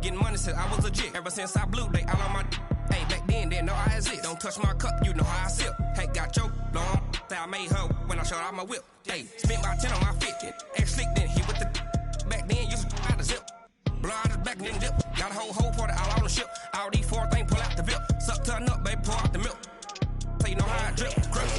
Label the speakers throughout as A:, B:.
A: getting money since I was legit. Ever since I blew, they all on my hey, back then, didn't know I exist. Don't touch my cup, you know how I sip. Hey, got your long, say I made her when I showed out my whip. Hey, spent about 10 on my fit. Ex-slick, then hit with the back then, used to out the zip. Blow out his back, then dip. Got a whole party all on the ship. All these 4 things, pull out the VIP. Suck, turn up, baby, pour out the milk. So you know how I drip. Grip.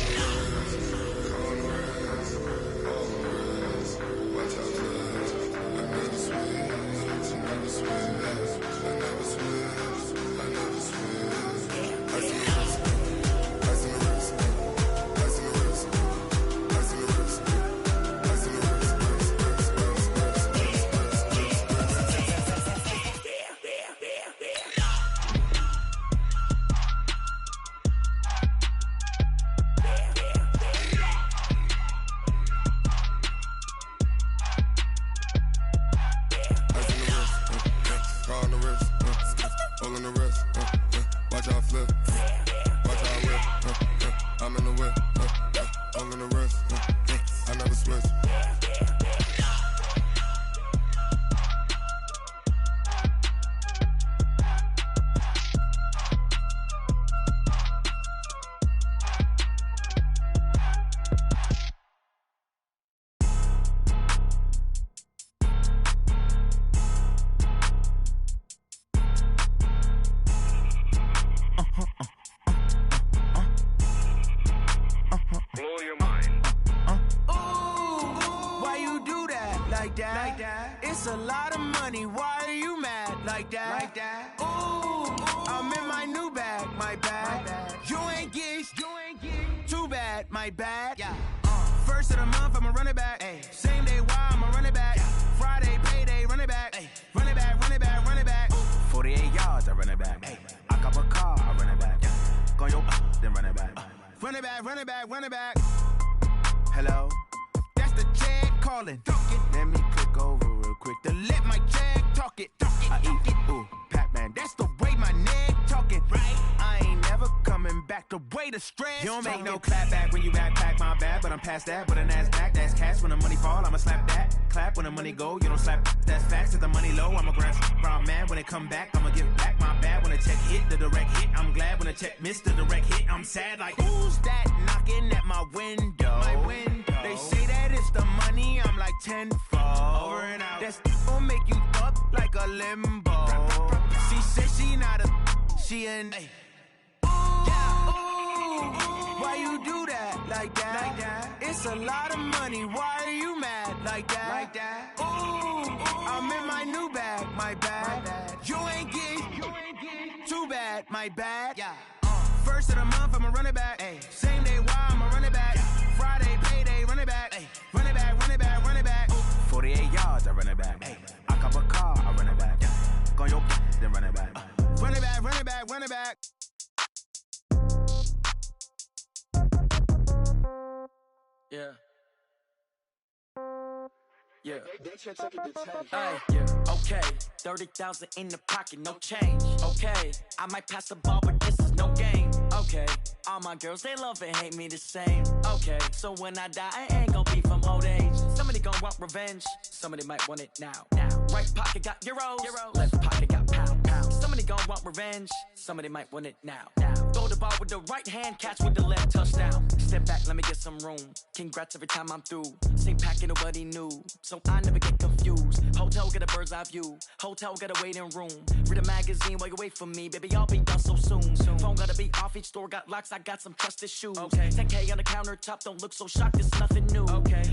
B: It's a lot of money, why are you mad like that? Ooh, I'm in my new bag, my bad. You ain't get too bad, my bad. First of the month, I'ma run it back. Same day, why I'ma run it back. Friday, payday, run it back. Run it back, run it back, run it back. 48 yards, I run it back. I cop a car, I run it back. Go yo, then run it back. Run it back, run it back, run it back. Hello? That's the jag calling. Let me click over real quick to let my jag talk it. I eat it, ooh, Pac-Man. That's the way my neck talking. Right? I ain't never coming back the way the stress. You don't make no clap back when you backpack, my bad, but I'm past that. With a NASDAQ, that's cash. When the money fall, I'ma slap that. Clap when the money go, you don't slap. That's facts. If the money low, I'ma grab brown man. When it come back, I'ma give back my bad. When the check hit, the direct hit, I'm glad. When the check missed the direct hit, I'm sad. Like, who's that knocking at my window? My window. They say that it's the money, I'm like tenfold. Over and out. That's gon' make you up like a limbo. She said she not a, she an. Ooh, why you do that like that? It's a lot of money, why are you mad like that? Ooh, I'm in my new bag, my bad. You ain't get too bad, my bad. First of the month, I'ma run it back. Same day, why I'ma run it back. Friday, payday, run it back. Run it back, run it back, run it back. 48 yards, I run it back. I cop a car, I run it back. Go yo, then run it back. Run it back, run it back, run it back.
C: Yeah. Yeah. Okay, 30,000 in the pocket, no change. Okay, I might pass the ball, but this is no game. Okay, all my girls, they love and hate me the same. Okay, so when I die, I ain't gon' be from old age. Somebody gon' want revenge, somebody might want it now. Right pocket got euros, left pocket got pounds. Somebody gon' want revenge, somebody might want it now. Throw the ball with the right hand, catch with the left, touchdown. Step back, let me get some room. Congrats every time I'm through. Same packet, nobody knew, so I never get confused. Hotel get a bird's eye view. Hotel get a waiting room. Read a magazine while you wait for me, baby. I'll be done so soon. Phone gotta be off. Each store got locks. I got some trusted shoes. 10K on the countertop. Don't look so shocked. It's nothing new.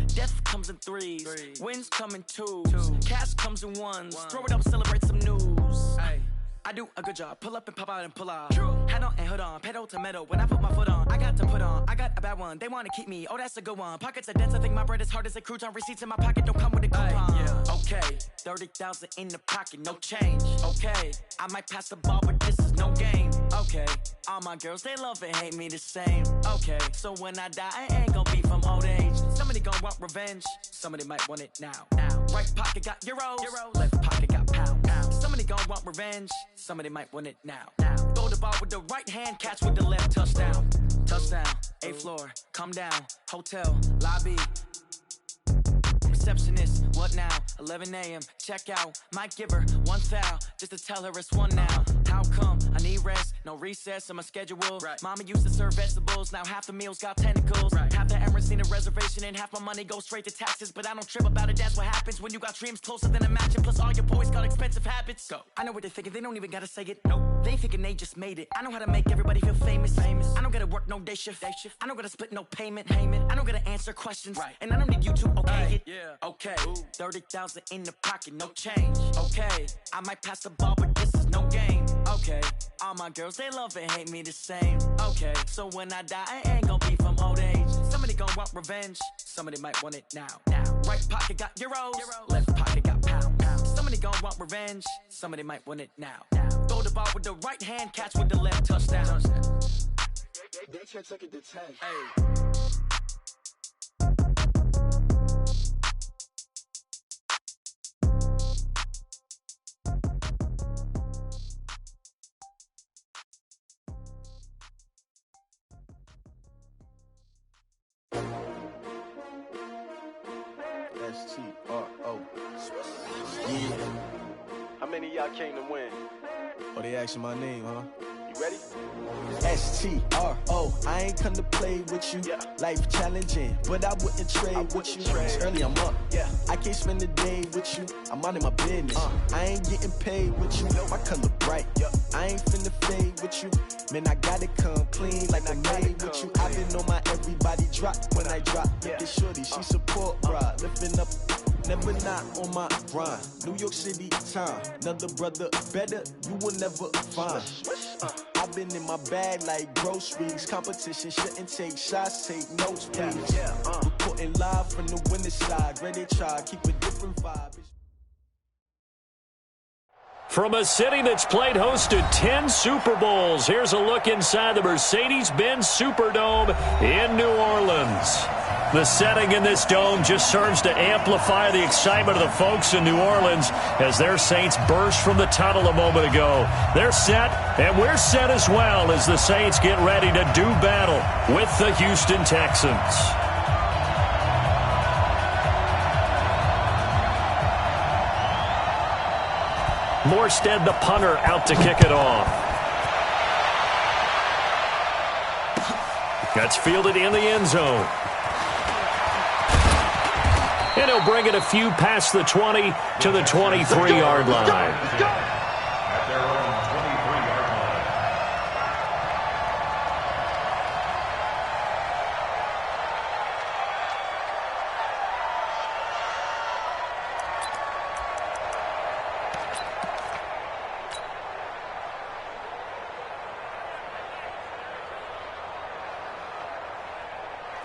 C: Death comes in threes. Wins come in twos. Cash comes in ones. Throw it up, celebrate some news. I do a good job. Pull up and pop out and pull off. Hat on and hood on. Pedal to metal. When I put my foot on, I got to put on. I got a bad one. They want to keep me. Oh, that's a good one. Pockets are dense. I think my bread is hard as a crouton. Receipts in my pocket don't come with a coupon. Okay, 30,000 in the pocket, no change. Okay, I might pass the ball, but this is no game. Okay, all my girls, they love and hate me the same. Okay, so when I die, I ain't gon' be from old age. Somebody gon' want revenge. Somebody might want it now. Right pocket got euros. Left pocket got pounds. Somebody gon' want revenge. Somebody might want it now. Throw the ball with the right hand, catch with the left, touchdown. Touchdown, 8th floor, come down, hotel, lobby. Receptionist, What now? 11 a.m. Check out. Might give her one foul just to tell her it's one now. How come? I need rest. No recess in my schedule. Right. Mama used to serve vegetables. Now half the meals got tentacles. Right. Half the Emirates need a reservation and half my money goes straight to taxes. But I don't trip about it. That's what happens when you got dreams closer than a match. And plus all your boys got expensive habits. Go. I know what they're thinking. They don't even gotta say it. Nope. They thinking they just made it. I know how to make everybody feel famous. I don't gotta work no day shift. I don't gotta split no payment. I don't gotta answer questions. Right. And I don't need you to okay it. Yeah. Okay. 30,000 in the pocket, no change. Okay. I might pass the ball, but this is no game. Okay. All my girls, they love and hate me the same. Okay. So when I die, I ain't gonna be from old age. Somebody gon' want revenge. Somebody might want it now. Right pocket got euros. Left pocket got pounds. Somebody gon' want revenge. Somebody might want it now. Throw the ball with the right hand, catch with the left, touchdown.
B: They can't take it to 10.
C: Hey.
B: S-T-R-O. Yeah.
D: How many of y'all came to win?
B: Oh, they asking my name, huh?
D: You ready?
B: S-T-R-O. I ain't come to play with you.
D: Yeah.
B: Life challenging, but I wouldn't trade with you. It's early, I'm up.
D: Yeah.
B: I can't spend the day with you. I'm minding my business. I ain't getting paid with you. My color bright. I ain't finna fade with you. Man, I gotta come clean like I made with you. I been on my everybody drop when I drop. Look at shorty, she support, bruh. Lifting up, never not on my grind. New York City time, another brother better, you will never find. I've been in my bag like groceries. Competition shouldn't take shots, take notes, please. Reporting live from the winning side. Ready to try, keep a different vibe.
E: From a city that's played host to 10 Super Bowls, here's a look inside the Mercedes-Benz Superdome in New Orleans. The setting in this dome just serves to amplify the excitement of the folks in New Orleans as their Saints burst from the tunnel a moment ago. They're set, and we're set as well as the Saints get ready to do battle with the Houston Texans. Morstead, the punter, out to kick it off. That's fielded in the end zone. And he'll bring it a few past the 20 to the 23-yard line.
F: At their own 23-yard line.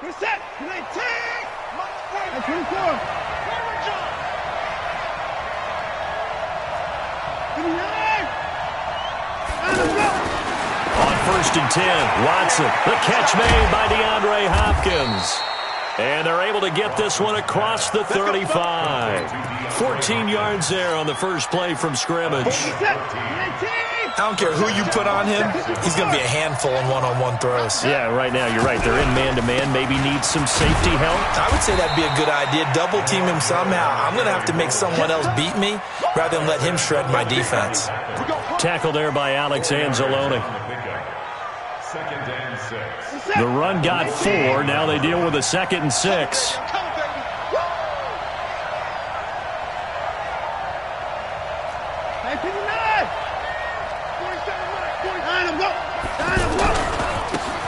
B: Reset! 19! 24!
E: On 1st and 10, Watson. The catch made by DeAndre Hopkins. And they're able to get this one across the 35. 14 yards there on the first play from scrimmage.
G: I don't care who you put on him, he's going to be a handful in one-on-one throws.
E: Yeah, right now, you're right. They're in man-to-man. Maybe need some safety help.
G: I would say that'd be a good idea. Double team him somehow. I'm going to have to make someone else beat me rather than let him shred my defense.
E: Tackle there by Alex Anzalone.
F: Second and 6.
E: The run got 4. Now they deal with a 2nd and 6.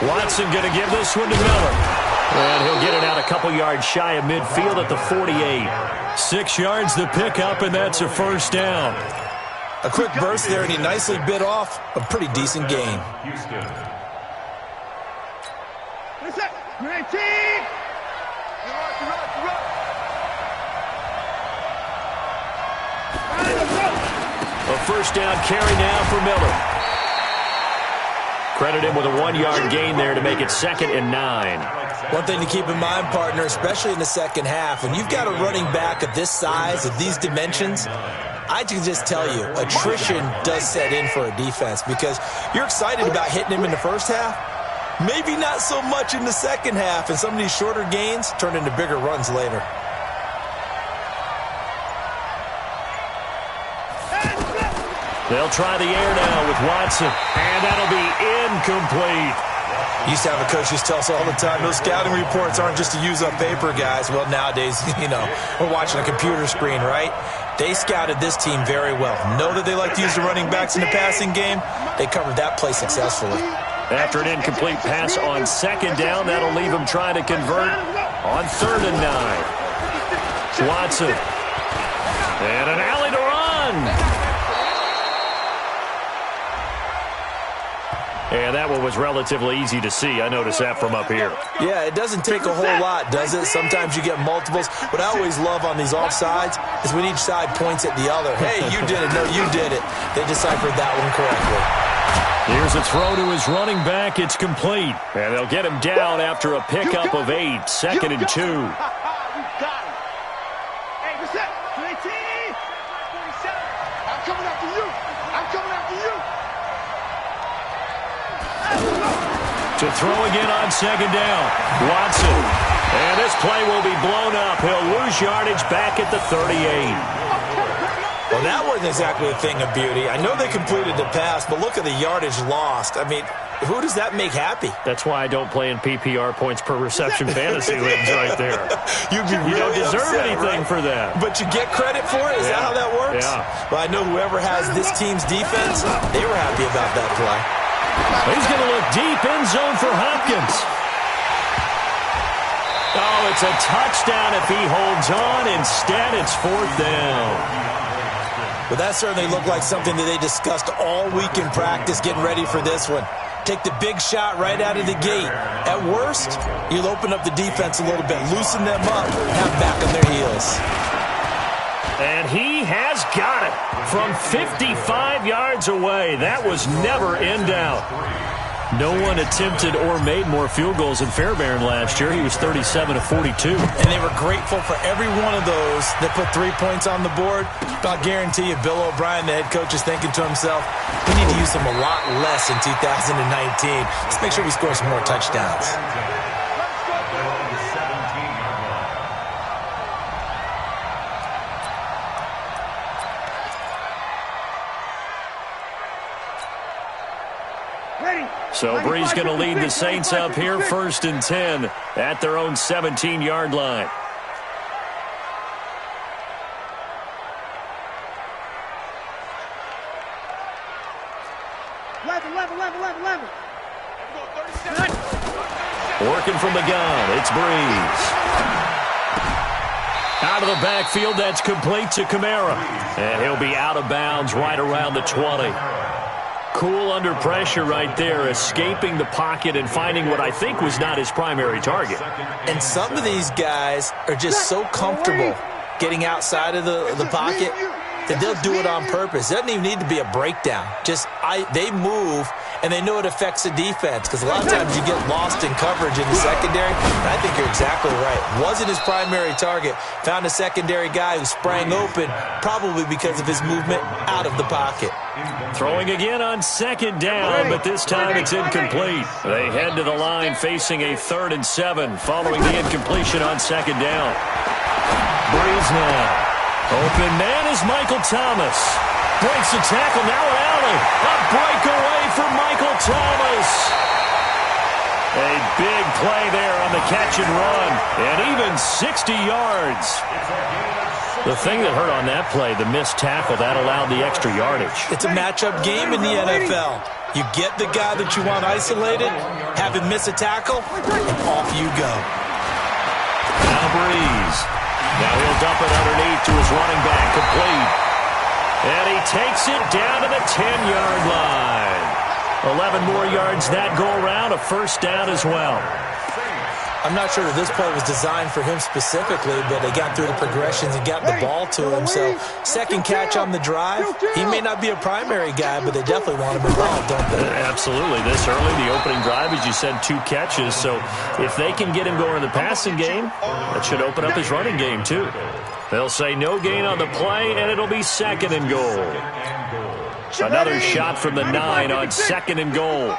E: Watson going to give this one to Miller. And he'll get it out a couple yards shy of midfield at the 48. 6 yards to pick up, and that's a first down.
G: A quick burst there, and he nicely bit off a pretty decent gain.
F: Houston.
E: A first down carry now for Miller. Credit him with a 1-yard gain there to make it 2nd and 9.
G: One thing to keep in mind, partner, especially in the second half, when you've got a running back of this size, of these dimensions, I can just tell you, attrition does set in for a defense because you're excited about hitting him in the first half. Maybe not so much in the second half, and some of these shorter gains turn into bigger runs later.
E: They'll try the air now with Watson, and that'll be incomplete.
G: Used to have a coach who used to tell us all the time, those scouting reports aren't just to use up paper, guys. Well, nowadays, we're watching a computer screen, right? They scouted this team very well. Know that they like to use the running backs in the passing game. They covered that play successfully.
E: After an incomplete pass on second down, that'll leave them trying to convert on 3rd and 9. Watson. And an alley to run. And that one was relatively easy to see. I noticed that from up here.
G: Yeah, it doesn't take a whole lot, does it? Sometimes you get multiples. What I always love on these offsides is when each side points at the other. Hey, you did it. No, you did it. They deciphered that one correctly.
E: Here's a throw to his running back. It's complete. And they'll get him down after a pickup of 8. 2nd and 2.
H: Hey, what's up? 18. 47. I'm coming after you. I'm coming after you.
E: To throw again on 2nd down. Watson. And this play will be blown up. He'll lose yardage back at the 38.
G: Well, that wasn't exactly a thing of beauty. I know they completed the pass, but look at the yardage lost. I mean, who does that make happy?
E: That's why I don't play in PPR points per reception fantasy leagues right there.
G: You
E: don't deserve
G: upset,
E: anything for that.
G: But you get credit for it? Is that how that works?
E: Yeah.
G: Well, I know whoever has this team's defense, they were happy about that play.
E: He's going to look deep end zone for Hopkins. Oh, it's a touchdown if he holds on. Instead, it's 4th down.
G: Well, that certainly looked like something that they discussed all week in practice getting ready for this one. Take the big shot right out of the gate. At worst, you'll open up the defense a little bit, loosen them up, have them back on their heels.
E: And he has got it from 55 yards away. That was never in doubt. No one attempted or made more field goals than Fairbairn last year. He was 37 of 42.
G: And they were grateful for every one of those that put 3 points on the board. I'll guarantee you Bill O'Brien, the head coach, is thinking to himself, we need to use them a lot less in 2019. Let's make sure we score some more touchdowns.
E: So Bree's going to lead the Saints up here, 1st and 10 at their own 17-yard line. Working from the gun, it's Breeze. Out of the backfield, that's complete to Kamara. And he'll be out of bounds right around the 20. Cool under pressure right there, escaping the pocket and finding what I think was not his primary target.
G: And some of these guys are just so comfortable getting outside of the pocket that they'll do it on purpose. It doesn't even need to be a breakdown. They move, and they know it affects the defense because a lot of times you get lost in coverage in the secondary. And I think you're exactly right. Wasn't his primary target. Found a secondary guy who sprang open, probably because of his movement out of the pocket.
E: Throwing again on 2nd down, but this time it's incomplete. They head to the line facing a 3rd and 7 following the incompletion on 2nd down. Breeze now. Open man is Michael Thomas. Breaks the tackle, now an alley. A breakaway for Michael Thomas. A big play there on the catch and run. And even 60 yards. The thing that hurt on that play, the missed tackle, that allowed the extra yardage.
G: It's a matchup game in the NFL. You get the guy that you want isolated, have him miss a tackle, and off you go.
E: Now Breeze. Now he'll dump it underneath to his running back, complete. And he takes it down to the 10-yard line. 11 more yards that go around, a 1st down as well.
G: I'm not sure that this play was designed for him specifically, but they got through the progressions and got the ball to him. So, 2nd catch on the drive. He may not be a primary guy, but they definitely want him involved, don't they?
E: Absolutely. This early, the opening drive, as you said, 2 catches. So, if they can get him going in the passing game, that should open up his running game, too. They'll say no gain on the play, and it'll be 2nd and goal. Another shot from the 9 on 2nd and goal.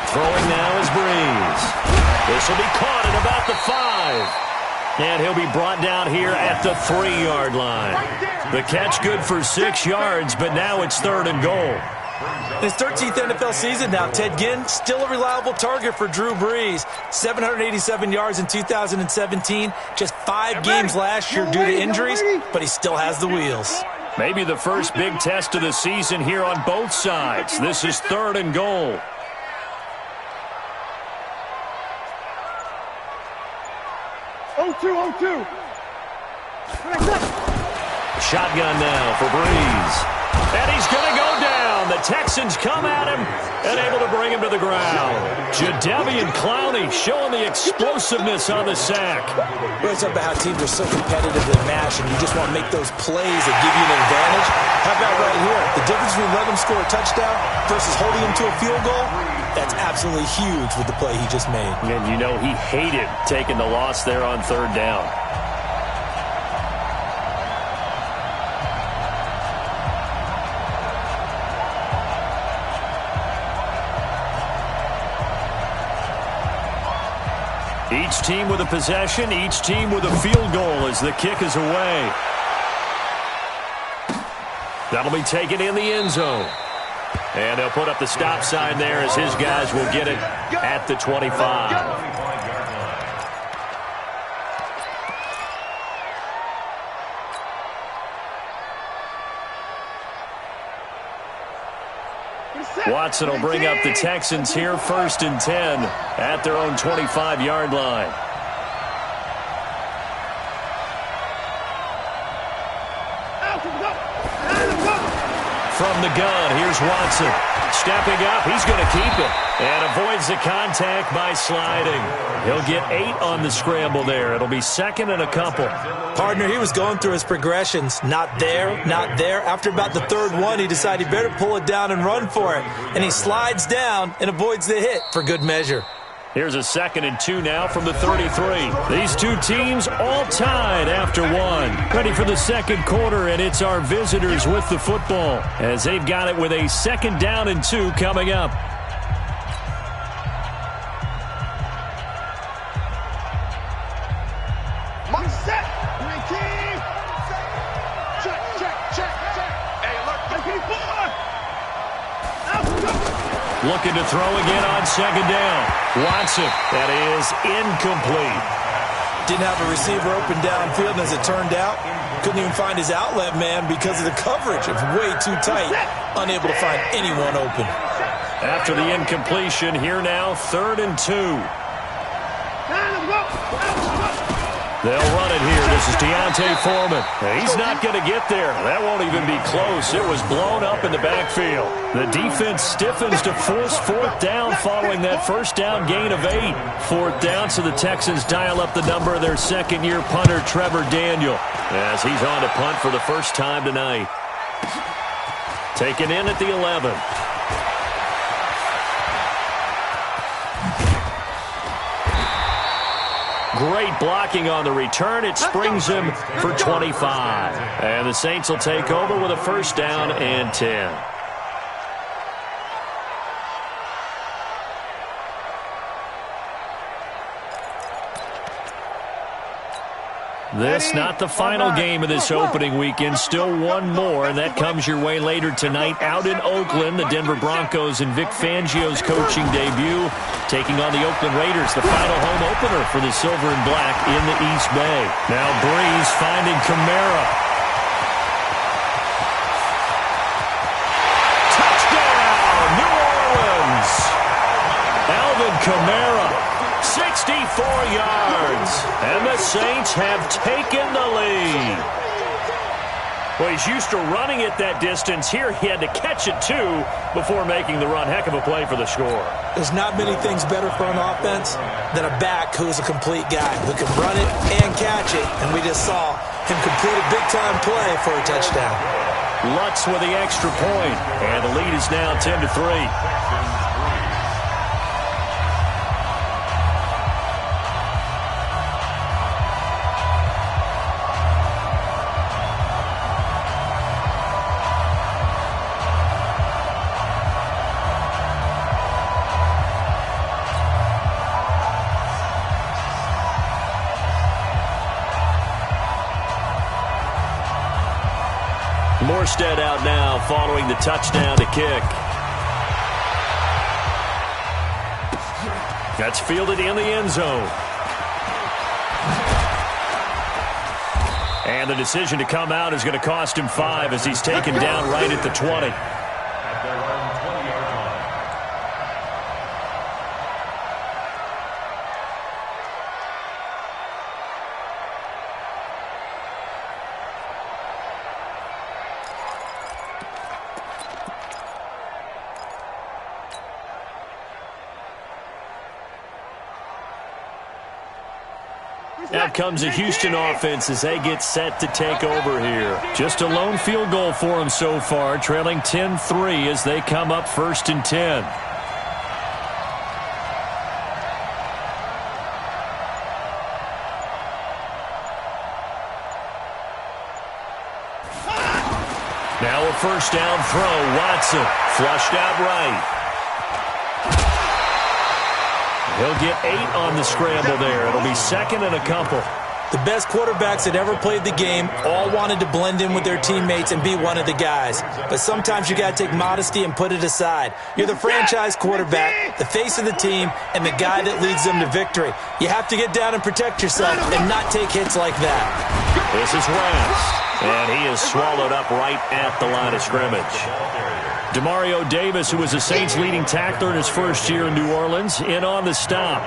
E: Throwing now is Breeze. This will be caught at about the 5. And he'll be brought down here at the 3-yard line. The catch good for 6 yards, but now it's 3rd and goal.
G: In his 13th NFL season now, Ted Ginn, still a reliable target for Drew Brees. 787 yards in 2017, just 5 games last year due to injuries, but he still has the wheels.
E: Maybe the first big test of the season here on both sides. This is 3rd and goal. Shotgun now for Brees. And he's going to go down. The Texans come at him and able to bring him to the ground. Jadeveon Clowney showing the explosiveness on the sack.
G: It's about how teams are so competitively matched, and you just want to make those plays that give you an advantage. How about right here? The difference between letting him score a touchdown versus holding him to a field goal, that's absolutely huge with the play he just made.
E: And you know he hated taking the loss there on 3rd down. Each team with a possession, each team with a field goal as the kick is away. That'll be taken in the end zone. And they'll put up the stop sign there as his guys will get it at the 25. Watson will bring up the Texans here 1st and 10 at their own 25-yard line. From the gun, here's Watson. Stepping up, he's going to keep it. And avoids the contact by sliding. He'll get 8 on the scramble there. It'll be 2nd and a couple.
G: Partner, he was going through his progressions. Not there, not there. After about the 3rd one, he decided he better pull it down and run for it. And he slides down and avoids the hit for good measure.
E: Here's a 2nd and 2 now from the 33. These two teams all tied after 1. Ready for the 2nd quarter, and it's our visitors with the football as they've got it with a 2nd down and 2 coming up. Looking to throw again on 2nd down. Watson, that is incomplete.
G: Didn't have a receiver open downfield, and as it turned out, couldn't even find his outlet man because of the coverage. It was way too tight. Unable to find anyone open.
E: After the incompletion, here now, 3rd and 2. They'll run it here. This is Deontay Foreman. He's not going to get there. That won't even be close. It was blown up in the backfield. The defense stiffens to force 4th down following that 1st down gain of 8. 4th down, so the Texans dial up the number of their 2nd-year punter, Trevor Daniel, as he's on to punt for the first time tonight. Taken in at the 11. Great blocking on the return. It springs him for 25. And the Saints will take over with a 1st down and 10. This not the final game of this opening weekend. Still one more, and that comes your way later tonight out in Oakland. The Denver Broncos and Vic Fangio's coaching debut taking on the Oakland Raiders, the final home opener for the Silver and Black in the East Bay. Now Brees finding Kamara. Touchdown, New Orleans. Alvin Kamara. 64 yards, and the Saints have taken the lead. Well, he's used to running it that distance. Here he had to catch it, too, before making the run. Heck of a play for the score.
G: There's not many things better for an offense than a back who's a complete guy, who can run it and catch it, and we just saw him complete a big-time play for a touchdown.
E: Lutz with the extra point, and the lead is now 10-3. Morstead out now following the touchdown to kick. That's fielded in the end zone. And the decision to come out is going to cost him 5 as he's taken down right at the 20.
F: At their own 20-yard line.
E: Out comes a Houston offense as they get set to take over here. Just a lone field goal for them so far, trailing 10-3 as they come up 1st and 10. Now a first down throw. Watson flushed out right. He'll get 8 on the scramble there. It'll be 2nd and a couple.
G: The best quarterbacks that ever played the game all wanted to blend in with their teammates and be one of the guys. But sometimes you got to take modesty and put it aside. You're the franchise quarterback, the face of the team, and the guy that leads them to victory. You have to get down and protect yourself and not take hits like that.
E: This is Wentz, and he is swallowed up right at the line of scrimmage. Demario Davis, who was the Saints' leading tackler in his first year in New Orleans, in on the stop.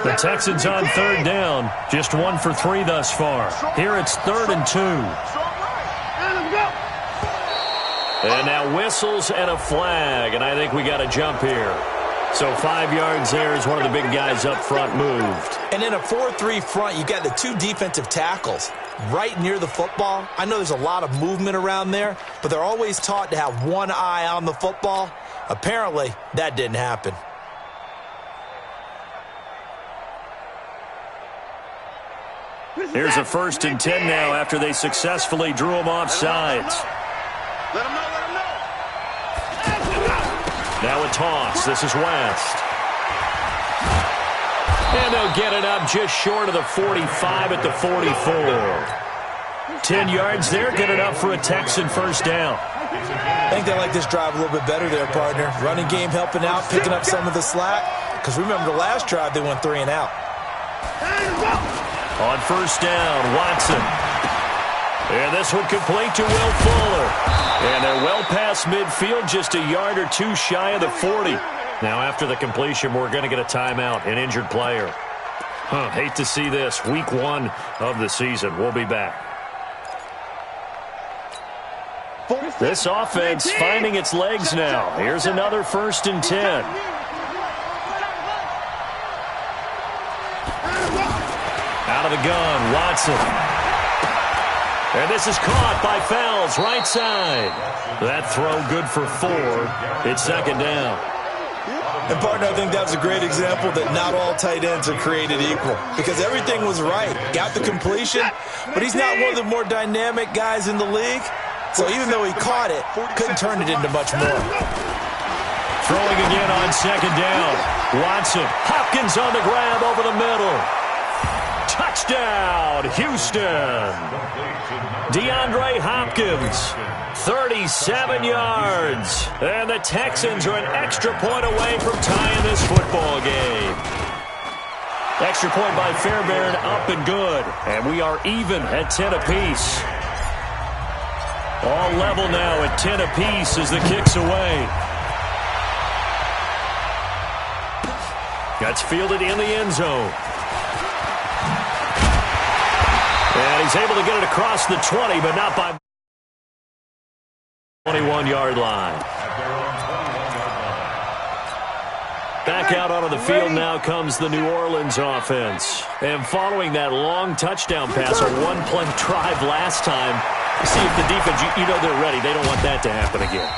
E: The Texans on 3rd down, just 1 for 3 thus far. Here it's 3rd and 2. And now whistles and a flag, and I think we got a jump here. So 5 yards there as one of the big guys up front moved.
G: And in a 4-3 front, you got the 2 defensive tackles right near the football. I know there's a lot of movement around there, but they're always taught to have one eye on the football. Apparently, that didn't happen.
E: Here's a 1st and 10 now after they successfully drew him off sides.
H: Let him know.
E: Now a toss. This is West. And they'll get it up just short of the 45 at the 44. 10 yards there, good enough for a Texan first down.
G: I think they like this drive a little bit better there, partner. Running game helping out, picking up some of the slack. Because remember the last drive, they went 3 and out.
E: On first down, Watson. And this one complete to Will Fuller. And they're well past midfield, just a yard or 2 shy of the 40. Now after the completion, we're going to get a timeout, an injured player. Hate to see this. Week 1 of the season. We'll be back. This offense finding its legs now. Here's another 1st and 10. Out of the gun, Watson. And this is caught by Fells, right side. That throw good for 4. It's 2nd down.
G: And, partner, I think that was a great example that not all tight ends are created equal. Because everything was right. Got the completion, but he's not one of the more dynamic guys in the league. So even though he caught it, couldn't turn it into much more.
E: Throwing again on 2nd down. Watson. Hopkins on the grab over the middle. Touchdown, Houston. DeAndre Hopkins, 37 yards. And the Texans are an extra point away from tying this football game. Extra point by Fairbairn, up and good. And we are even at 10 apiece. All level now at 10 apiece as the kick's away. That's fielded in the end zone. And he's able to get it across the 20, but not by 21-yard line. Back out onto the field now comes the New Orleans offense. And following that long touchdown pass, a 1-play drive last time, see if the defense, you know they're ready. They don't want that to happen again.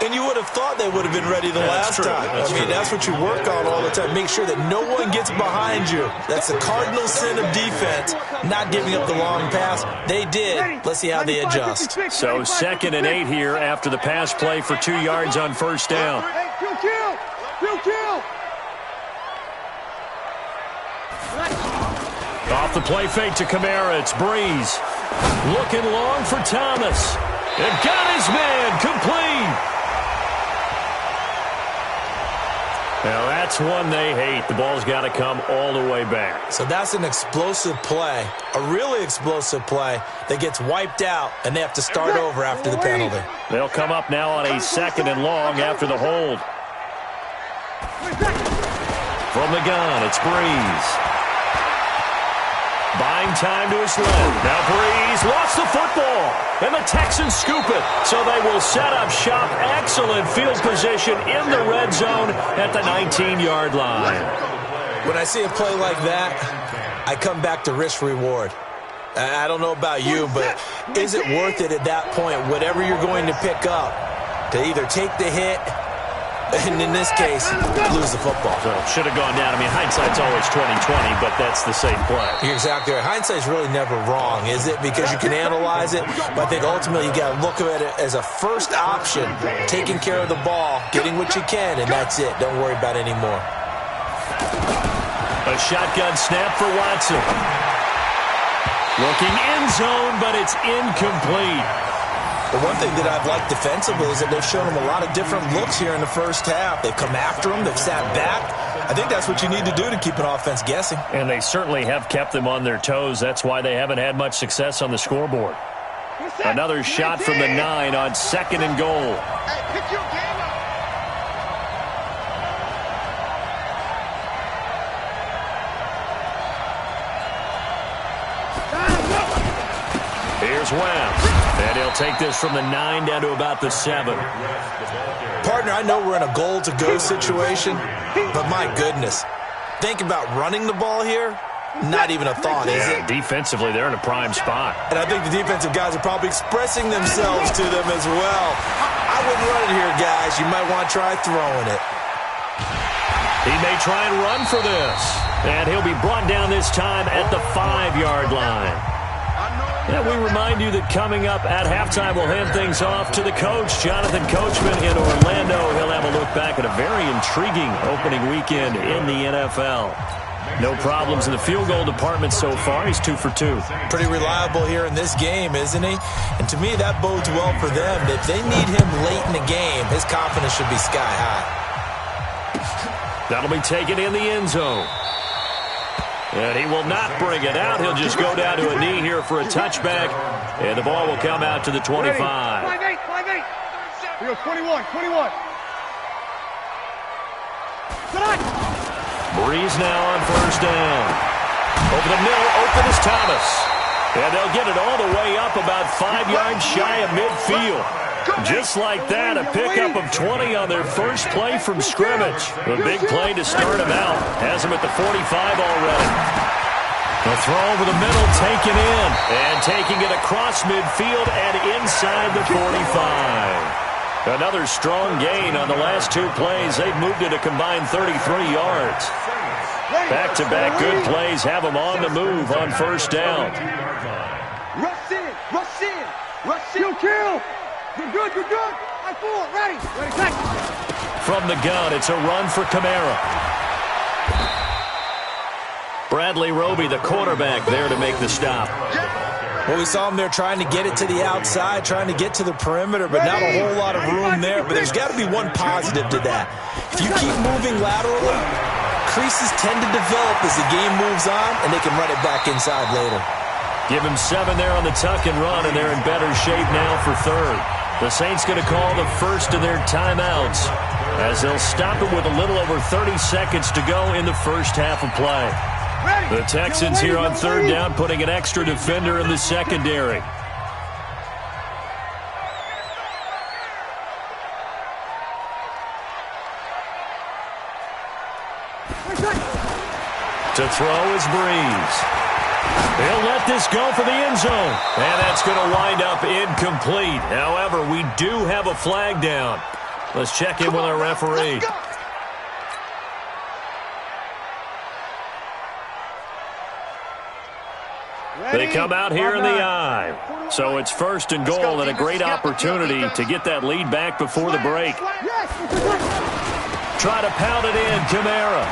G: And you would have thought they would have been ready the last time. That's what you work on all the time. Make sure that no one gets behind you. That's the cardinal sin of defense, not giving up the long pass. They did. Let's see how they adjust.
E: So 2nd and 8 here after the pass play for 2 yards on first down. Off the play fake to Kamara. It's Breeze. Looking long for Thomas. And got his man complete. Now that's one they hate. The ball's got to come all the way back.
G: So that's an explosive play, a really explosive play that gets wiped out, and they have to start over after the penalty.
E: They'll come up now on a 2nd and long after the hold. From the gun, it's Breeze. Buying time to his left. Now Breeze lost the football, and the Texans scoop it. So they will set up shop. Excellent field position in the red zone at the 19-yard line.
G: When I see a play like that, I come back to risk-reward. I don't know about you, but is it worth it at that point, whatever you're going to pick up, to either take the hit, and in this case, lose the football?
E: So should have gone down. I mean, hindsight's always 20/20, but that's the same play.
G: You're exactly right. Hindsight's really never wrong, is it? Because you can analyze it, but I think ultimately you got to look at it as a first option, taking care of the ball, getting what you can, and that's it. Don't worry about it anymore.
E: A shotgun snap for Watson. Looking end zone, but it's incomplete.
G: The one thing that I've liked defensively is that they've shown them a lot of different looks here in the first half. They've come after them. They've sat back. I think that's what you need to do to keep an offense guessing.
E: And they certainly have kept them on their toes. That's why they haven't had much success on the scoreboard. Another shot from the 9 on 2nd and goal.
H: Hey, pick your game up.
E: Here's Webb. And he'll take this from the 9 down to about the 7.
G: Partner, I know we're in a goal-to-go situation, but my goodness. Think about running the ball here. Not even a thought, is it?
E: Defensively, they're in a prime spot.
G: And I think the defensive guys are probably expressing themselves to them as well. I wouldn't run it here, guys. You might want to try throwing it.
E: He may try and run for this. And he'll be brought down this time at the 5-yard line. And we remind you that coming up at halftime, we'll hand things off to the coach, Jonathan Coachman in Orlando. He'll have a look back at a very intriguing opening weekend in the NFL. No problems in the field goal department so far. He's 2 for 2.
G: Pretty reliable here in this game, isn't he? And to me, that bodes well for them. If they need him late in the game, his confidence should be sky high.
E: That'll be taken in the end zone. And he will not bring it out. He'll just go down to a knee here for a touchback. And the ball will come out to the 25.
H: 5-8. We go 21.
E: Breeze now on first down. Over the middle, open is Thomas. And they'll get it all the way up about 5 yards shy of midfield. Just like that, a pickup of 20 on their first play from scrimmage. A big play to start him out. Has him at the 45 already. The throw over the middle, taken in. And taking it across midfield and inside the 45. Another strong gain on the last 2 plays. They've moved it a combined 33 yards. Back-to-back good plays have them on the move on first down.
H: Rush in. You kill. You're good. I fool. Ready, back.
E: From the gun, it's a run for Kamara. Bradley Roby, the quarterback, there to make the stop.
G: Well, we saw him there trying to get it to the outside, trying to get to the perimeter, but not a whole lot of room there. But there's got to be one positive to that. If you keep moving laterally, creases tend to develop as the game moves on, and they can run it back inside later.
E: Give him 7 there on the tuck and run, and they're in better shape now for third. The Saints going to call the first of their timeouts as they'll stop it with a little over 30 seconds to go in the first half of play. The Texans here on third down putting an extra defender in the secondary. To throw is Breeze. He'll let this go for the end zone. And that's going to wind up incomplete. However, we do have a flag down. Let's check in with our referee. They come out here in the eye. So it's first and goal and a great opportunity to get that lead back before the break. Try to pound it in, Kamara.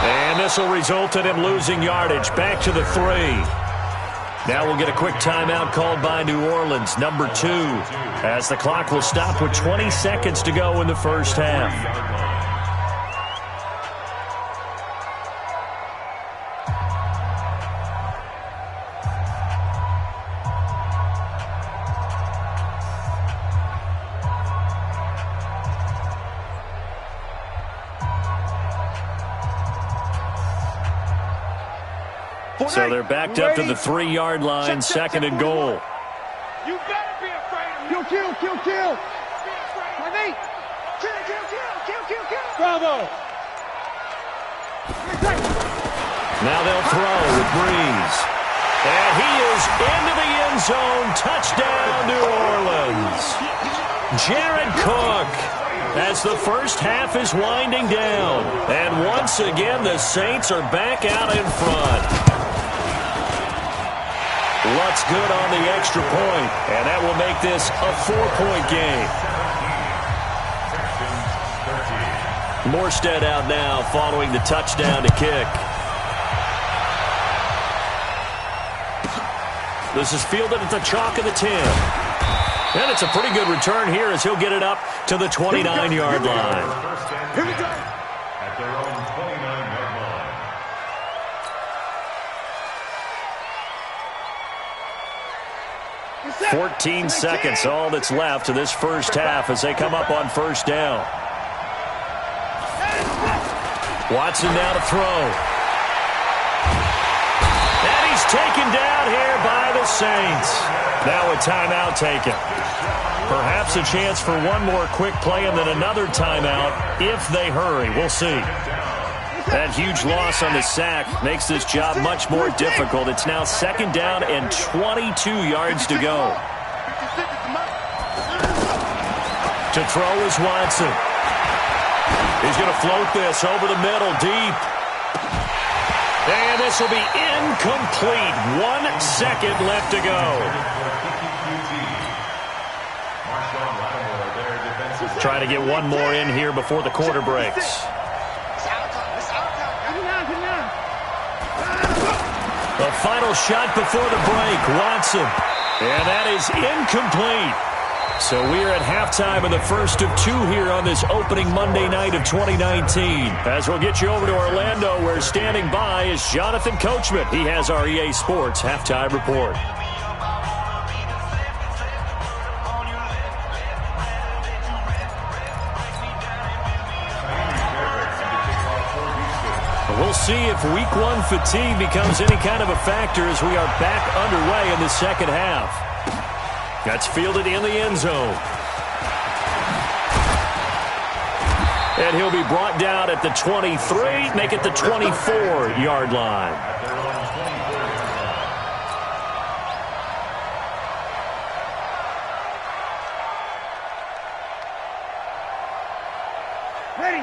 E: And this will result in him losing yardage. Back to the 3. Now we'll get a quick timeout called by New Orleans, number 2, as the clock will stop with 20 seconds to go in the first half. So they're backed up to the 3-yard line, second and goal.
H: You better be afraid of me. Kill. Kill. Bravo.
E: Now they'll throw with Breeze. And he is into the end zone. Touchdown, New Orleans. Jared Cook, as the first half is winding down. And once again, the Saints are back out in front. Lutz good on the extra point, and that will make this a 4-point game. Morstead out now following the touchdown to kick. This is fielded at the chalk of the 10. And it's a pretty good return here as he'll get it up to the 29-yard line.
F: Here we go. At their own 29-yard line.
E: 14 seconds, all that's left to this first half as they come up on first down. Watson now to throw. And he's taken down here by the Saints. Now a timeout taken. Perhaps a chance for one more quick play and then another timeout if they hurry. We'll see. That huge loss on the sack makes this job much more difficult. It's now second down and 22 yards to go. To throw is Watson. He's going to float this over the middle deep. And this will be incomplete. 1 second left to go. Trying to get one more in here before the quarter breaks. The final shot before the break, Watson. And that is incomplete. So we are at halftime in the first of 2 here on this opening Monday night of 2019. As we'll get you over to Orlando, where standing by is Jonathan Coachman. He has our EA Sports halftime report. We'll see if week 1 fatigue becomes any kind of a factor as we are back underway in the second half. That's fielded in the end zone. And he'll be brought down at the 23, make it the 24-yard line.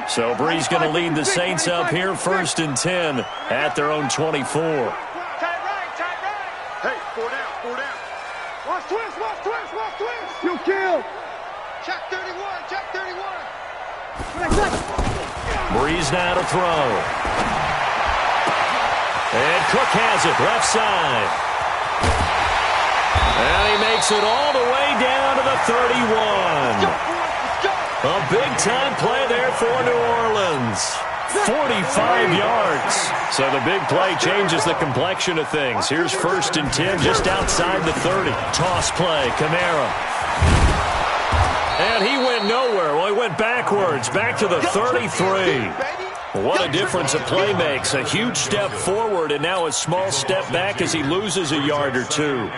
E: So Breeze going to lead the Saints up here, 1st and 10 at their own 24.
H: Tight right. Hey, 4 down. Watch twist. You kill. Check 31.
E: Breeze now to throw. And Cook has it, left side. And he makes it all the way down to the 31. A big-time play there for New Orleans. 45 yards. So the big play changes the complexion of things. Here's 1st and 10 just outside the 30. Toss play, Kamara. And he went nowhere. Well, he went backwards, back to the 33. What a difference a play makes. A huge step forward and now a small step back as he loses a yard or 2.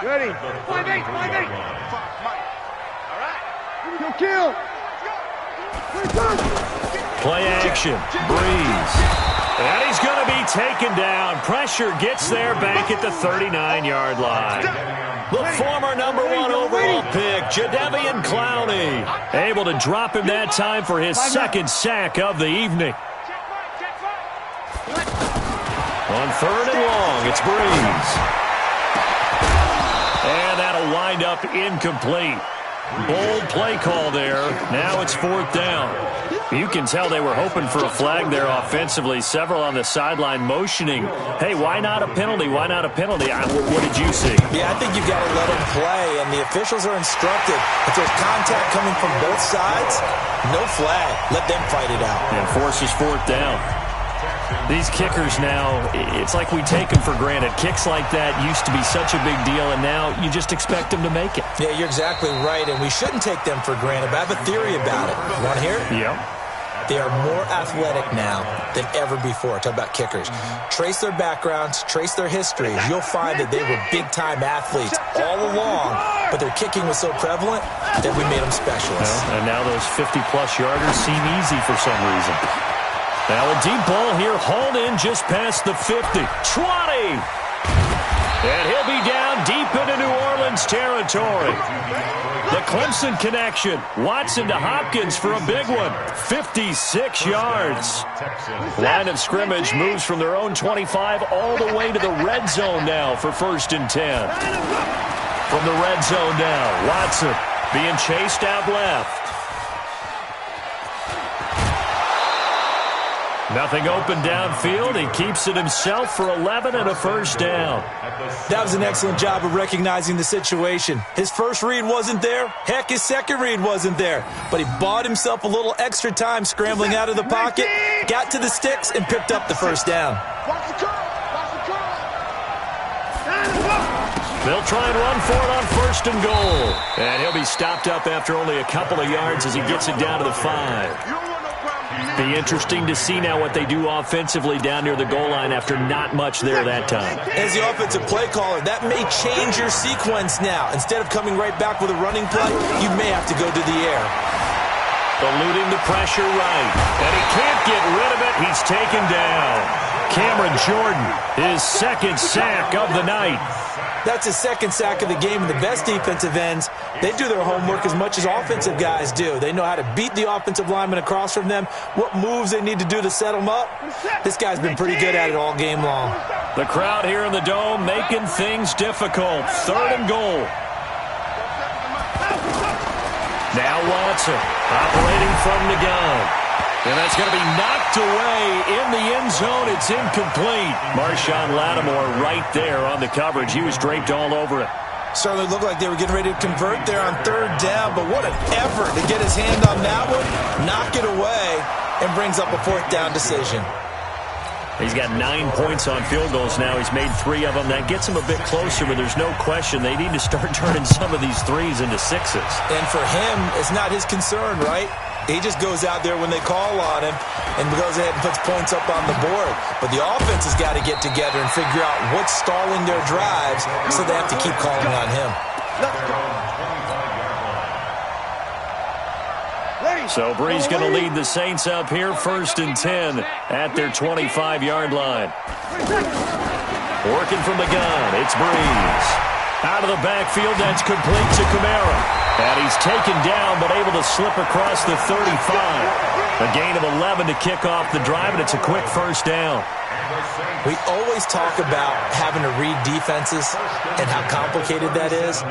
H: Ready. 5-8. You kill.
E: Play action. Breeze. And he's going to be taken down. Pressure gets there back at the 39-yard line. The former number 1 overall pick, Jadeveon Clowney, able to drop him that time for his 2nd sack of the evening. On 3rd and long, it's Breeze. And that'll wind up incomplete. Bold play call there. Now it's 4th down. You can tell they were hoping for a flag there offensively. Several on the sideline motioning, hey, why not a penalty? Why not a penalty? What did you see?
G: Yeah, I think you've got to let them play, and the officials are instructed. If there's contact coming from both sides, no flag. Let them fight it out.
E: And forces 4th down. These kickers now, it's like we take them for granted. Kicks like that used to be such a big deal, and now you just expect them to make it.
G: Yeah, you're exactly right, and we shouldn't take them for granted, but I have a theory about it. You want to hear it?
E: Yep.
G: They are more athletic now than ever before. Talk about kickers. Trace their backgrounds, trace their histories. You'll find that they were big-time athletes all along, but their kicking was so prevalent that we made them specialists.
E: Well, and now those 50-plus yarders seem easy for some reason. Now a deep ball here, hauled in just past the 50. 20! And he'll be down deep into New Orleans territory. The Clemson connection. Watson to Hopkins for a big one. 56 yards. Line of scrimmage moves from their own 25 all the way to the red zone now for 1st and 10. From the red zone now, Watson being chased out left. Nothing open downfield. He keeps it himself for 11 and a 1st down.
G: That was an excellent job of recognizing the situation. His first read wasn't there. Heck, his second read wasn't there. But he bought himself a little extra time scrambling out of the pocket, got to the sticks, and picked up the 1st down.
E: They'll try and run for it on 1st and goal. And he'll be stopped up after only a couple of yards as he gets it down to the 5. Be interesting to see now what they do offensively down near the goal line after not much there that time.
G: As the offensive play caller, that may change your sequence now. Instead of coming right back with a running play, you may have to go to the air.
E: Eluding the pressure right. And he can't get rid of it. He's taken down. Cameron Jordan, his 2nd sack of the night.
G: That's his 2nd sack of the game, and the best defensive ends, they do their homework as much as offensive guys do. They know how to beat the offensive lineman across from them, what moves they need to do to set them up. This guy's been pretty good at it all game long.
E: The crowd here in the Dome making things difficult. 3rd and goal. Now Watson operating from the gun. And that's going to be knocked away in the end zone. It's incomplete. Marshawn Lattimore right there on the coverage. He was draped all over it.
G: Certainly looked like they were getting ready to convert there on 3rd down, but what an effort to get his hand on that one, knock it away, and brings up a 4th down decision.
E: He's got 9 points on field goals now. He's made 3 of them. That gets him a bit closer, but there's no question they need to start turning some of these 3s into 6s.
G: And for him, it's not his concern, right? He just goes out there when they call on him and goes ahead and puts points up on the board. But the offense has got to get together and figure out what's stalling their drives, so they have to keep calling on him.
E: So Bree's going to lead the Saints up here, 1st and 10 at their 25-yard line. Working from the gun, it's Breeze. Out of the backfield, that's complete to Kamara. And he's taken down, but able to slip across the 35. A gain of 11 to kick off the drive, and it's a quick 1st down.
G: We always talk about having to read defenses and how complicated that is.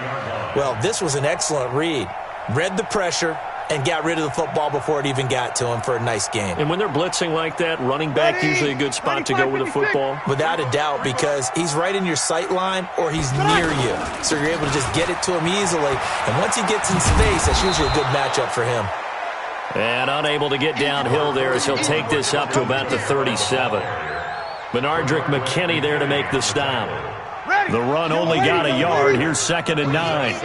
G: Well, this was an excellent read. Read the pressure and got rid of the football before it even got to him for a nice game.
E: And when they're blitzing like that, running back usually a good spot to go with the football?
G: Without a doubt, because he's right in your sight line or he's near you. So you're able to just get it to him easily. And once he gets in space, that's usually a good matchup for him.
E: And unable to get downhill there as he'll take this up to about the 37. Benardrick McKinney there to make the stop. The run only got a yard. Here's 2nd and 9.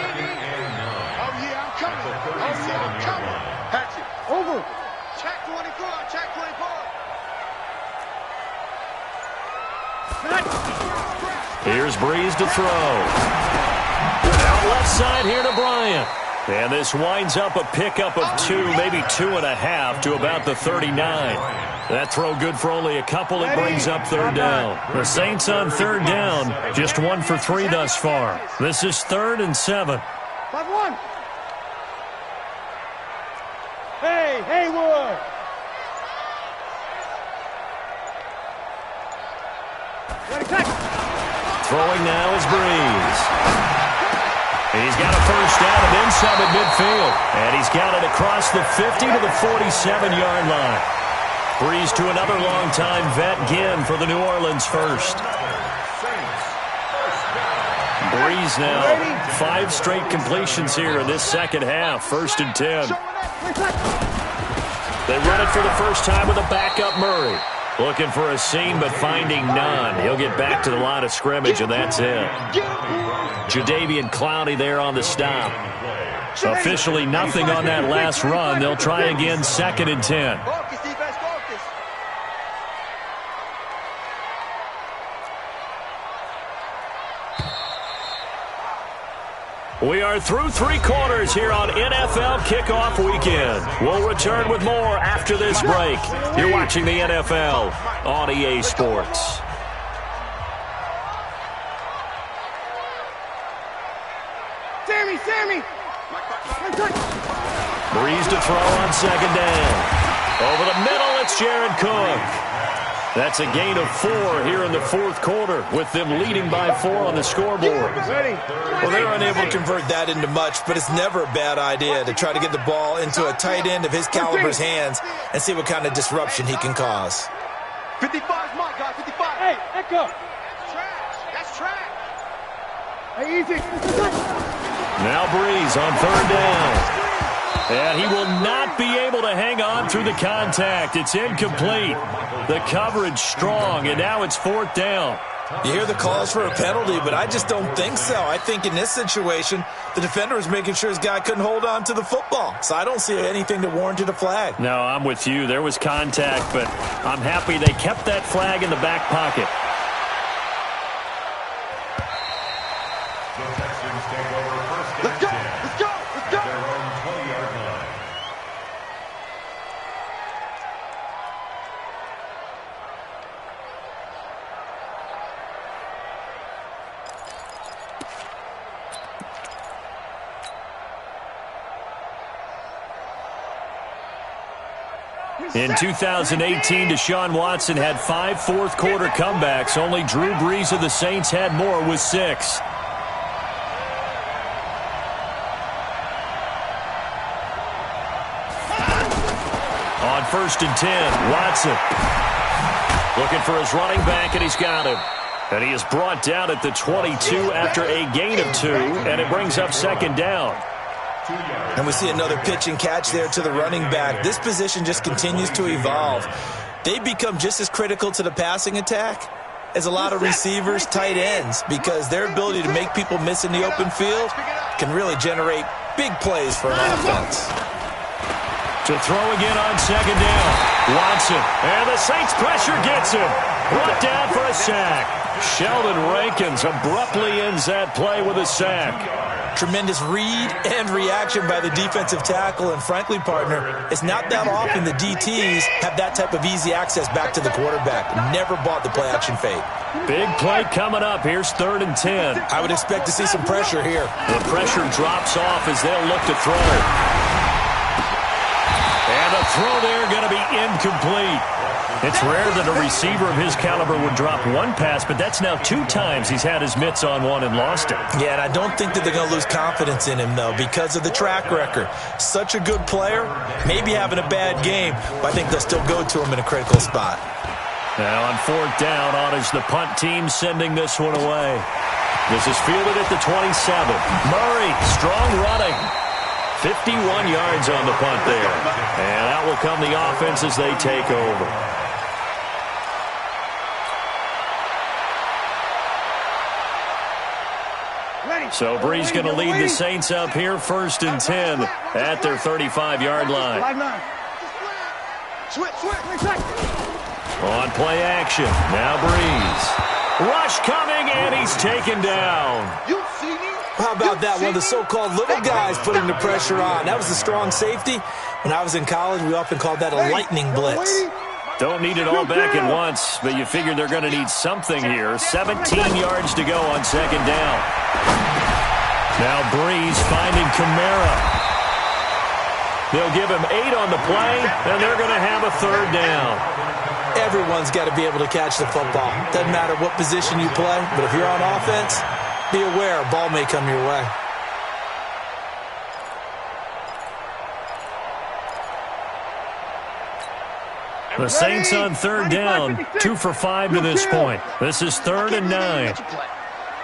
H: Over. Check 24. Check 24.
E: Here's Breeze to throw. Out left side here to Bryant. And this winds up a pickup of 2, maybe 2.5 to about the 39. That throw good for only a couple. It brings up 3rd down. The Saints on 3rd down, just 1 for 3 thus far. This is 3rd and 7.
H: 5-1. Hey, Haywood.
E: Throwing now is Breeze. He's got a first down and then some at midfield. And he's got it across the 50 to the 47-yard line. Breeze to another long-time vet, Ginn, for the New Orleans first. Breeze now, 5 straight completions here in this second half. 1st and 10. They run it for the first time with a backup Murray. Looking for a seam, but finding none. He'll get back to the line of scrimmage, and that's it. Jadeveon Clowney there on the stop. Officially nothing on that last run. They'll try again 2nd and 10. We are through 3 quarters here on NFL Kickoff Weekend. We'll return with more after this break. You're watching the NFL on EA Sports.
H: Sammy!
E: Breeze to throw on 2nd down. Over the middle, it's Jared Cook. That's a gain of 4 here in the 4th quarter, with them leading by 4 on the scoreboard.
G: Well, they're unable to convert that into much, but it's never a bad idea to try to get the ball into a tight end of his caliber's hands and see what kind of disruption he can cause.
H: 55 is my guy, 55. Hey, Echo. That's trash. Hey, easy.
E: Now Breeze on 3rd down. And he will not be able to hang on through the contact. It's incomplete. The coverage strong, and now it's 4th down.
G: You hear the calls for a penalty, but I just don't think so. I think in this situation, the defender was making sure his guy couldn't hold on to the football. So I don't see anything that warranted a flag.
E: No, I'm with you. There was contact, but I'm happy they kept that flag in the back pocket.
F: The Texans take over 1st and 10. Let's go! At their own 20-yard line.
E: In 2018, Deshaun Watson had 5 fourth-quarter comebacks. Only Drew Brees of the Saints had more with 6. On 1st and 10, Watson looking for his running back, and he's got him. And he is brought down at the 22 after a gain of 2, and it brings up 2nd down.
G: And we see another pitch and catch there to the running back. This position just continues to evolve. They become just as critical to the passing attack as a lot of receivers, tight ends, because their ability to make people miss in the open field can really generate big plays for an offense.
E: To throw again on 2nd down. Watson. And the Saints pressure gets him. Brought down for a sack. Sheldon Rankins abruptly ends that play with a sack.
G: Tremendous read and reaction by the defensive tackle. And frankly, partner, it's not that often the DTs have that type of easy access back to the quarterback. Never bought the play-action fake.
E: Big play coming up. Here's 3rd and 10.
G: I would expect to see some pressure here.
E: The pressure drops off as they'll look to throw. And the throw there going to be incomplete. It's rare that a receiver of his caliber would drop one pass, but that's now 2 times he's had his mitts on one and lost it.
G: Yeah, and I don't think that they're going to lose confidence in him, though, because of the track record. Such a good player, maybe having a bad game, but I think they'll still go to him in a critical spot.
E: Now on 4th down, on is the punt team sending this one away. This is fielded at the 27. Murray, strong running. 51 yards on the punt there. And out will come the offense as they take over. So Brees going to lead the Saints up here, 1st and 10 at their 35-yard line. On play action, now Brees. Rush coming, and he's taken down.
G: How about that? One of the so-called little guys putting the pressure on. That was a strong safety. When I was in college, we often called that a lightning blitz.
E: Don't need it all back at once, but you figure they're going to need something here. 17 yards to go on 2nd down. Now Brees finding Kamara. They'll give him 8 on the play, and they're going to have a 3rd down.
G: Everyone's got to be able to catch the football. Doesn't matter what position you play, but if you're on offense, be aware a ball may come your way.
E: The Saints on third down, 2 for 5 to this point. This is 3rd and 9.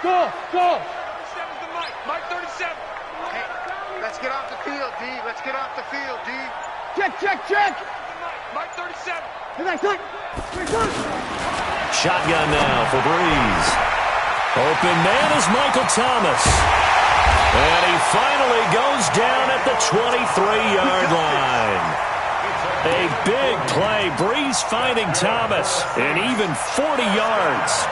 H: Go, go.
I: Mike 37.
H: Hey, let's get off the field, D. Let's get off the field, D. Check.
I: Mike 37.
E: Shotgun now for Breeze. Open man is Michael Thomas. And he finally goes down at the 23-yard line. A big play. Breeze finding Thomas. And even 40 yards.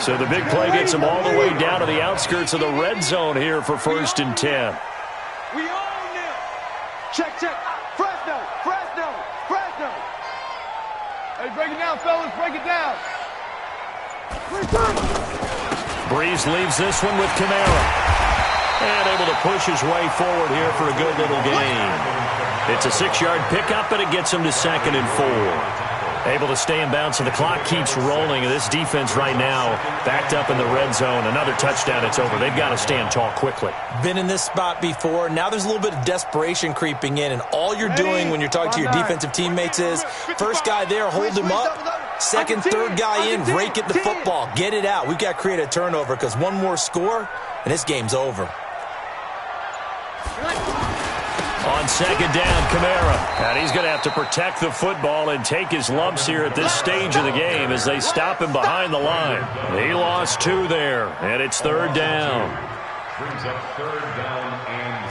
E: So the big play gets him all the way down to the outskirts of the red zone here for 1st and 10.
H: We own them. Check. Fresno. Hey, break it down, fellas. Break it down.
E: Breeze leaves this one with Kamara. And able to push his way forward here for a good little gain. It's a 6-yard pickup, and it gets him to 2nd and 4. Able to stay in bounds, and the clock keeps rolling. And this defense right now backed up in the red zone. Another touchdown, it's over. They've got to stand tall quickly.
G: Been in this spot before. Now there's a little bit of desperation creeping in, and all you're doing when you're talking to your defensive teammates is first guy there, hold him up. Second, third guy in, rake at the football. Get it out. We've got to create a turnover because one more score, and this game's over.
E: On 2nd down, Kamara. And he's going to have to protect the football and take his lumps here at this stage of the game as they stop him behind the line. He lost 2 there, and it's 3rd down.
F: Brings up 3rd down and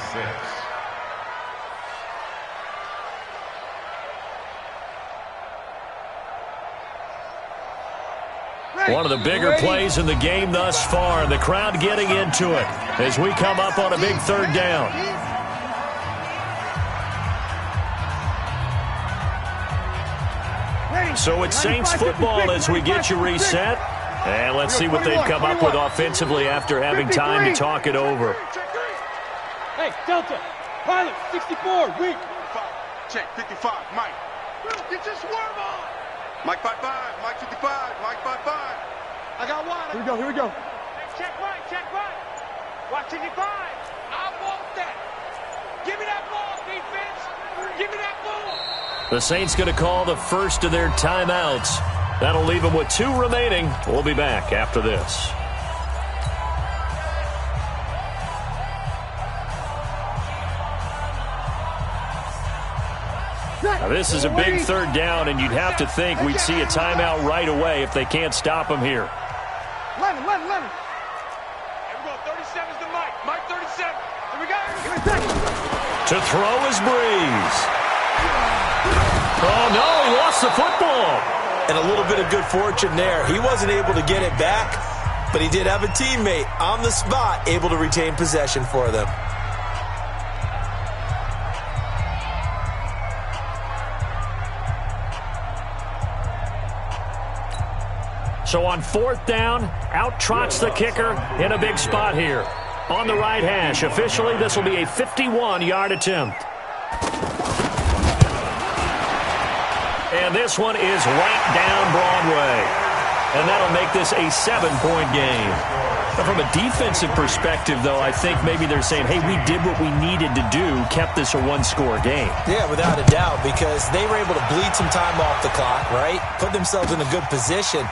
F: 6.
E: One of the bigger plays in the game thus far, and the crowd getting into it as we come up on a big 3rd down. So it's Saints football as we get you reset. And let's see what they've come up with offensively after having time to talk it over.
H: Hey, Delta, pilot, 64, weak.
I: Check, 55, Mike. Get your swerve on. Mike 55, Mike 55, Mike 55.
H: I got one. Here we go.
I: Check right. Watch 55. I want that. Give me that ball, defense. Give me that ball.
E: The Saints going to call the first of their timeouts. That'll leave them with 2 remaining. We'll be back after this. Now this is a big 3rd down, and you'd have to think we'd see a timeout right away if they can't stop him here.
H: Lennon.
I: Here we go. 37's the Mike. Mike 37. Here we go.
E: To throw is Breeze. Oh, no, he lost the football.
G: And a little bit of good fortune there. He wasn't able to get it back, but he did have a teammate on the spot able to retain possession for them.
E: So on 4th down, out trots the kicker in a big spot here. On the right hash, officially this will be a 51-yard attempt. And this one is right down Broadway. And that'll make this a 7-point game. But from a defensive perspective, though, I think maybe they're saying, hey, we did what we needed to do, kept this a 1-score game.
G: Yeah, without a doubt, because they were able to bleed some time off the clock, right? Put themselves in a good position,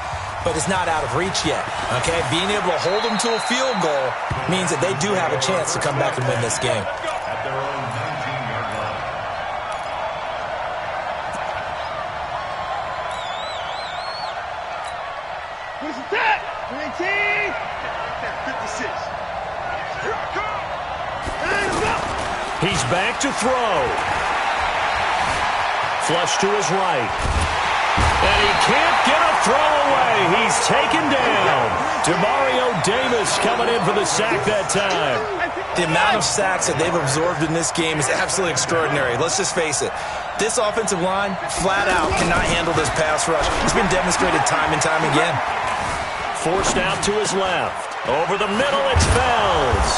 G: but it's not out of reach yet, okay? Being able to hold them to a field goal means that they do have a chance to come back and win this game.
F: At their own 19-yard line.
H: Where's the tap? 19.
I: 56. Here I come.
E: He's back to throw. Flush to his right. And he can't get a throw away. He's taken down. Demario Davis coming in for the sack that time.
G: The amount of sacks that they've absorbed in this game is absolutely extraordinary. Let's just face it. This offensive line, flat out, cannot handle this pass rush. It's been demonstrated time and time again.
E: Forced out to his left. Over the middle, it's Fells.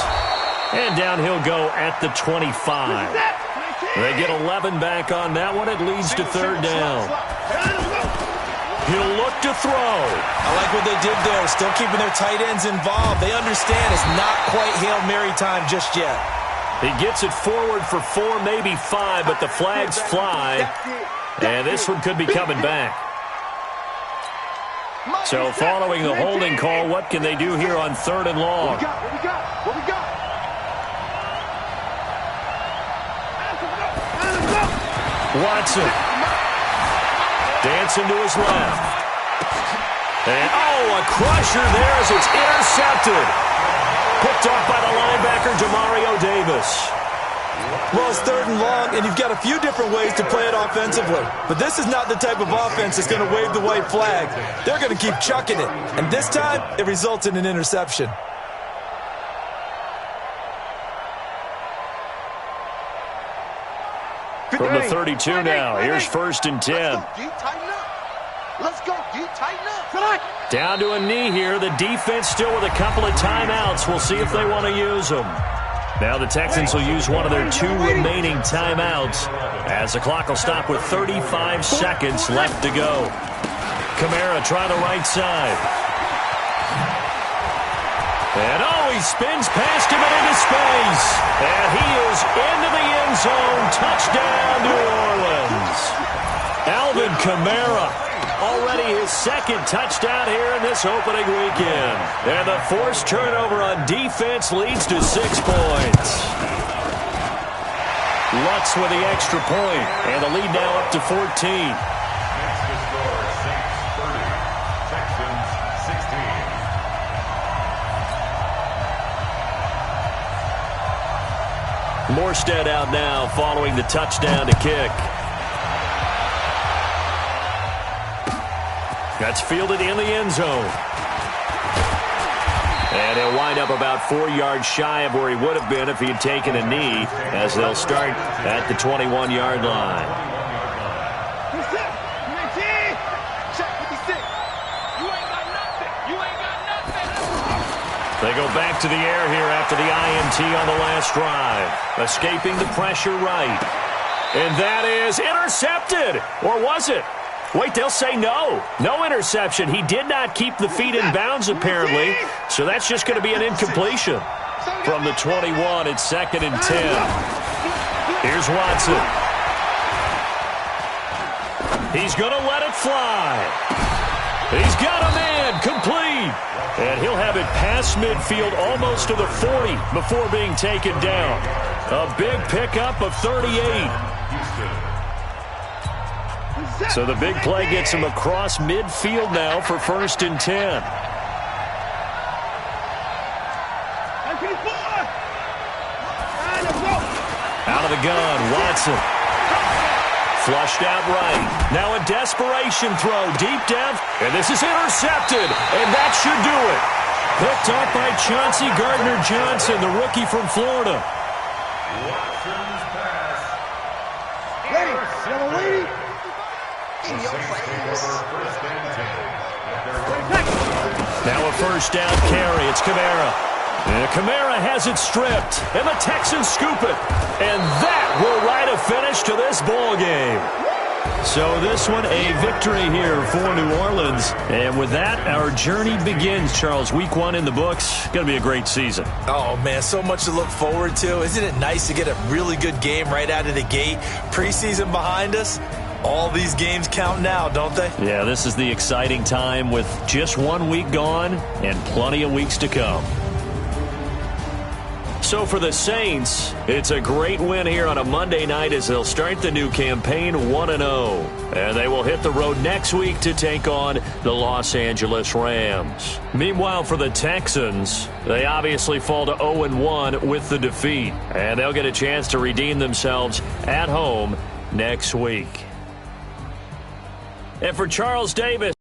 E: And down he'll go at the 25. They get 11 back on that one. It leads to 3rd down. He'll look to throw.
G: I like what they did there, still keeping their tight ends involved. They understand it's not quite Hail Mary time just yet.
E: He gets it forward for 4, maybe 5, but the flags fly. And this one could be coming back. So following the holding call, what can they do here on 3rd and long?
H: What we got?
E: Watson. Dancing to his left. And, a crusher there as it's intercepted. Picked up by the linebacker, Demario Davis.
G: Well, it's 3rd and long, and you've got a few different ways to play it offensively. But this is not the type of offense that's going to wave the white flag. They're going to keep chucking it. And this time, it results in an interception.
E: From the 32 now, here's 1st and 10.
H: Let's go, D. Tighten up.
E: Down to a knee here. The defense still with a couple of timeouts. We'll see if they want to use them. Now the Texans will use one of their 2 remaining timeouts as the clock will stop with 35 seconds left to go. Kamara try the right side. And he spins past him and into space. And he is into the end zone. Touchdown, New Orleans. Alvin Kamara. Already his 2nd touchdown here in this opening weekend. And the forced turnover on defense leads to 6 points. Lutz with the extra point. And the lead now up to 14.
F: Next to score, Saints 30, Texans 16.
E: Morstead out now following the touchdown to kick. That's fielded in the end zone. And he'll wind up about 4 yards shy of where he would have been if he had taken a knee, as they'll start at the 21-yard line. They go back to the air here after the INT on the last drive. Escaping the pressure right. And that is intercepted. Or was it? Wait, they'll say no. No interception. He did not keep the feet in bounds, apparently. So that's just going to be an incompletion. From the 21, it's 2nd and 10. Here's Watson. He's going to let it fly. He's got a man complete. And he'll have it past midfield almost to the 40 before being taken down. A big pickup of 38. So the big play gets him across midfield now for 1st and 10. Out of the gun, Watson. Flushed out right. Now a desperation throw deep down. And this is intercepted. And that should do it. Picked up by Chauncey Gardner-Johnson, the rookie from Florida.
F: Watson's pass.
H: Ready.
E: Now a 1st down carry. It's Kamara. And Kamara has it stripped. And the Texans scoop it. And that will write a finish to this ball game. So this one, a victory here for New Orleans. And with that, our journey begins, Charles. Week 1 in the books. Going to be a great season.
G: Oh, man, so much to look forward to. Isn't it nice to get a really good game right out of the gate? Preseason behind us. All these games count now, don't they?
E: Yeah, this is the exciting time with just 1 week gone and plenty of weeks to come. So for the Saints, it's a great win here on a Monday night as they'll start the new campaign 1-0. And they will hit the road next week to take on the Los Angeles Rams. Meanwhile, for the Texans, they obviously fall to 0-1 with the defeat. And they'll get a chance to redeem themselves at home next week. And for Charles Davis,